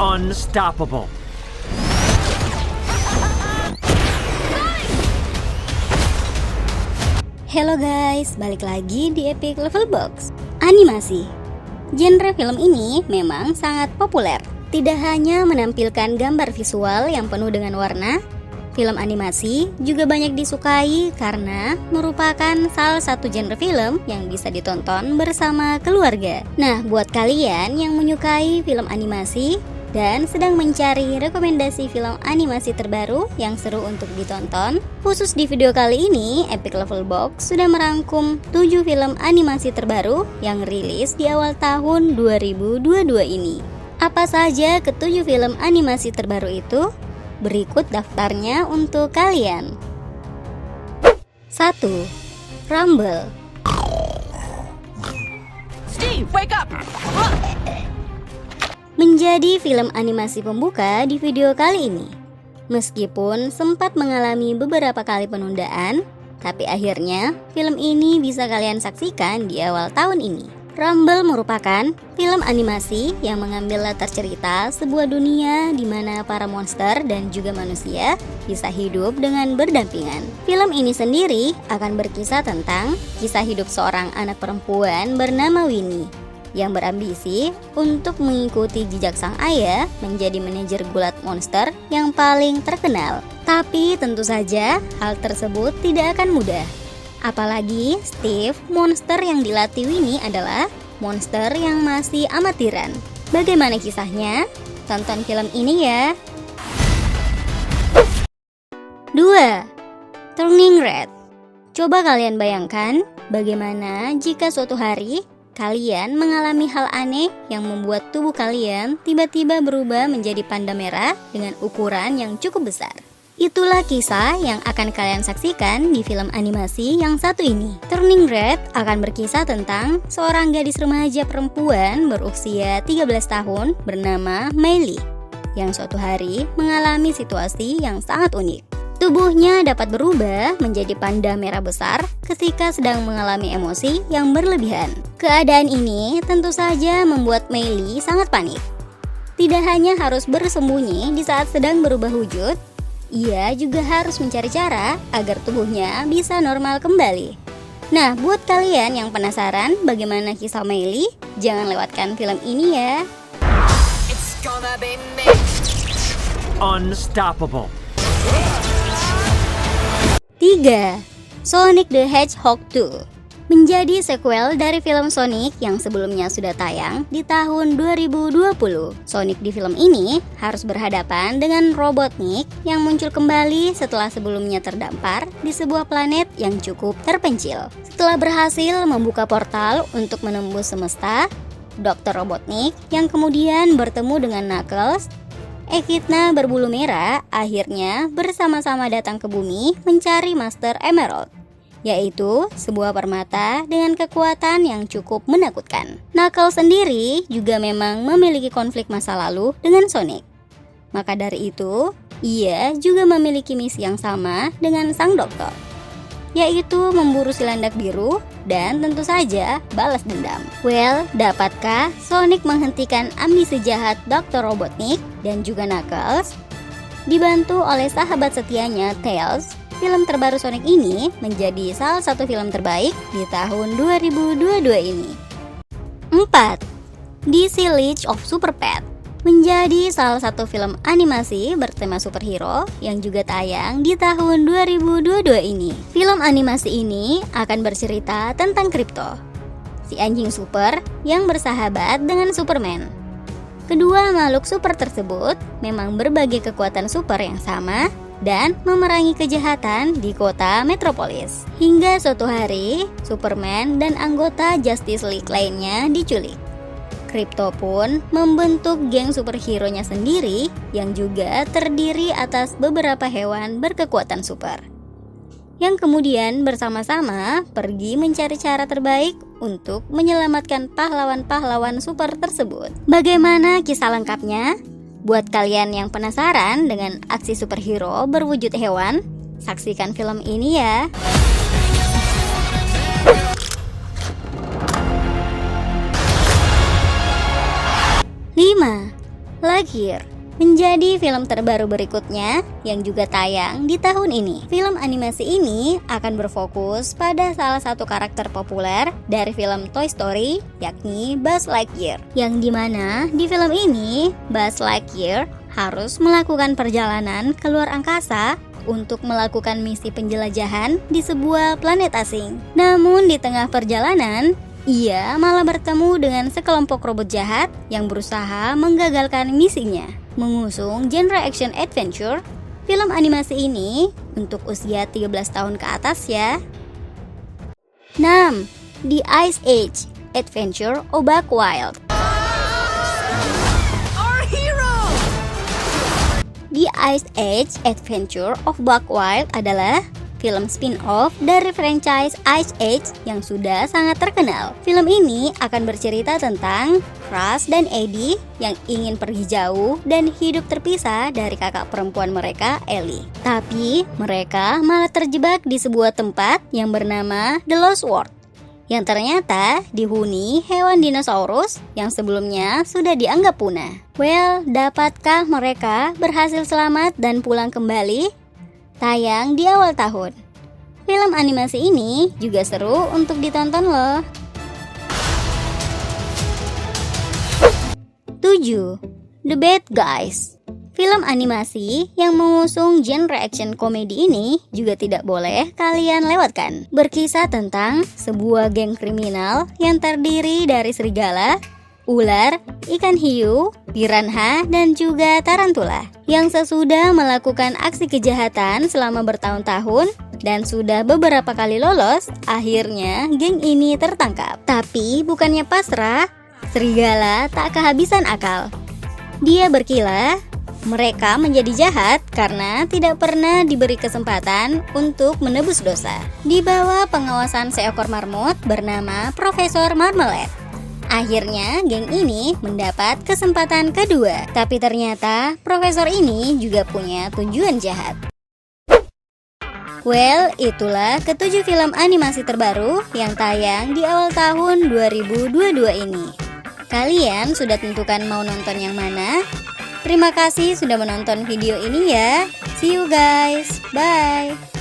Unstoppable. Halo guys, balik lagi di Epic Level Box. Animasi. Genre film ini memang sangat populer. Tidak hanya menampilkan gambar visual yang penuh dengan warna, film animasi juga banyak disukai karena merupakan salah satu genre film yang bisa ditonton bersama keluarga. Nah, buat kalian yang menyukai film animasi dan sedang mencari rekomendasi film animasi terbaru yang seru untuk ditonton, khusus di video kali ini, Epic Level Box sudah merangkum 7 film animasi terbaru yang rilis di awal tahun 2022 ini. Apa saja ke-7 film animasi terbaru itu? Berikut daftarnya untuk kalian. 1. Rumble. Steve, wake up! Menjadi film animasi pembuka di video kali ini. Meskipun sempat mengalami beberapa kali penundaan, tapi akhirnya film ini bisa kalian saksikan di awal tahun ini. Rumble merupakan film animasi yang mengambil latar cerita sebuah dunia di mana para monster dan juga manusia bisa hidup dengan berdampingan. Film ini sendiri akan berkisah tentang kisah hidup seorang anak perempuan bernama Winnie yang berambisi untuk mengikuti jejak sang ayah menjadi manajer gulat monster yang paling terkenal. Tapi tentu saja hal tersebut tidak akan mudah. Apalagi Steve, monster yang dilatih Winnie adalah monster yang masih amatiran. Bagaimana kisahnya? Tonton film ini ya. 2. Turning Red. Coba kalian bayangkan bagaimana jika suatu hari kalian mengalami hal aneh yang membuat tubuh kalian tiba-tiba berubah menjadi panda merah dengan ukuran yang cukup besar. Itulah kisah yang akan kalian saksikan di film animasi yang satu ini. Turning Red akan berkisah tentang seorang gadis remaja perempuan berusia 13 tahun bernama Miley yang suatu hari mengalami situasi yang sangat unik. Tubuhnya dapat berubah menjadi panda merah besar ketika sedang mengalami emosi yang berlebihan. Keadaan ini tentu saja membuat Miley sangat panik. Tidak hanya harus bersembunyi di saat sedang berubah wujud, ia juga harus mencari cara agar tubuhnya bisa normal kembali. Nah, buat kalian yang penasaran bagaimana kisah Miley, jangan lewatkan film ini ya. It's gonna be me. Unstoppable. 3. Sonic the Hedgehog 2. Menjadi sequel dari film Sonic yang sebelumnya sudah tayang di tahun 2020. Sonic di film ini harus berhadapan dengan Robotnik yang muncul kembali setelah sebelumnya terdampar di sebuah planet yang cukup terpencil. Setelah berhasil membuka portal untuk menembus semesta, Dr. Robotnik yang kemudian bertemu dengan Knuckles, Echidna berbulu merah akhirnya bersama-sama datang ke bumi mencari Master Emerald, yaitu sebuah permata dengan kekuatan yang cukup menakutkan. Knuckles sendiri juga memang memiliki konflik masa lalu dengan Sonic. Maka dari itu, ia juga memiliki misi yang sama dengan sang dokter, yaitu memburu si landak biru dan tentu saja balas dendam. Well, dapatkah Sonic menghentikan ambisi jahat Dr. Robotnik dan juga Knuckles? Dibantu oleh sahabat setianya Tails, film terbaru Sonic ini menjadi salah satu film terbaik di tahun 2022 ini. 4. DC League of Super Pets. Menjadi salah satu film animasi bertema superhero yang juga tayang di tahun 2022 ini. Film animasi ini akan bercerita tentang Krypto, si anjing super yang bersahabat dengan Superman. Kedua makhluk super tersebut memang berbagi kekuatan super yang sama dan memerangi kejahatan di kota Metropolis. Hingga suatu hari, Superman dan anggota Justice League lainnya diculik. Krypto pun membentuk geng superhero-nya sendiri yang juga terdiri atas beberapa hewan berkekuatan super, yang kemudian bersama-sama pergi mencari cara terbaik untuk menyelamatkan pahlawan-pahlawan super tersebut. Bagaimana kisah lengkapnya? Buat kalian yang penasaran dengan aksi superhero berwujud hewan, saksikan film ini ya. 5. Lightyear menjadi film terbaru berikutnya yang juga tayang di tahun ini. Film animasi ini akan berfokus pada salah satu karakter populer dari film Toy Story, yakni Buzz Lightyear. Yang dimana di film ini Buzz Lightyear harus melakukan perjalanan ke luar angkasa untuk melakukan misi penjelajahan di sebuah planet asing. Namun di tengah perjalanan, ia malah bertemu dengan sekelompok robot jahat yang berusaha menggagalkan misinya. Mengusung genre action adventure, film animasi ini untuk usia 13 tahun ke atas ya. 6. The Ice Age Adventure of Buck Wild. Our hero! The Ice Age Adventure of Buck Wild adalah film spin-off dari franchise Ice Age yang sudah sangat terkenal. Film ini akan bercerita tentang Crush dan Eddie yang ingin pergi jauh dan hidup terpisah dari kakak perempuan mereka, Ellie. Tapi mereka malah terjebak di sebuah tempat yang bernama The Lost World, yang ternyata dihuni hewan dinosaurus yang sebelumnya sudah dianggap punah. Well, dapatkah mereka berhasil selamat dan pulang kembali? Tayang di awal tahun. Film animasi ini juga seru untuk ditonton loh. 7. The Bad Guys. Film animasi yang mengusung genre action komedi ini juga tidak boleh kalian lewatkan. Berkisah tentang sebuah geng kriminal yang terdiri dari serigala, ular, ikan hiu, piranha, dan juga tarantula yang sesudah melakukan aksi kejahatan selama bertahun-tahun dan sudah beberapa kali lolos, akhirnya geng ini tertangkap. Tapi bukannya pasrah, serigala tak kehabisan akal. Dia berkilah, mereka menjadi jahat karena tidak pernah diberi kesempatan untuk menebus dosa. Di bawah pengawasan seekor marmut bernama Profesor Marmalade, akhirnya geng ini mendapat kesempatan kedua. Tapi ternyata profesor ini juga punya tujuan jahat. Well, itulah ketujuh film animasi terbaru yang tayang di awal tahun 2022 ini. Kalian sudah tentukan mau nonton yang mana? Terima kasih sudah menonton video ini ya. See you guys. Bye.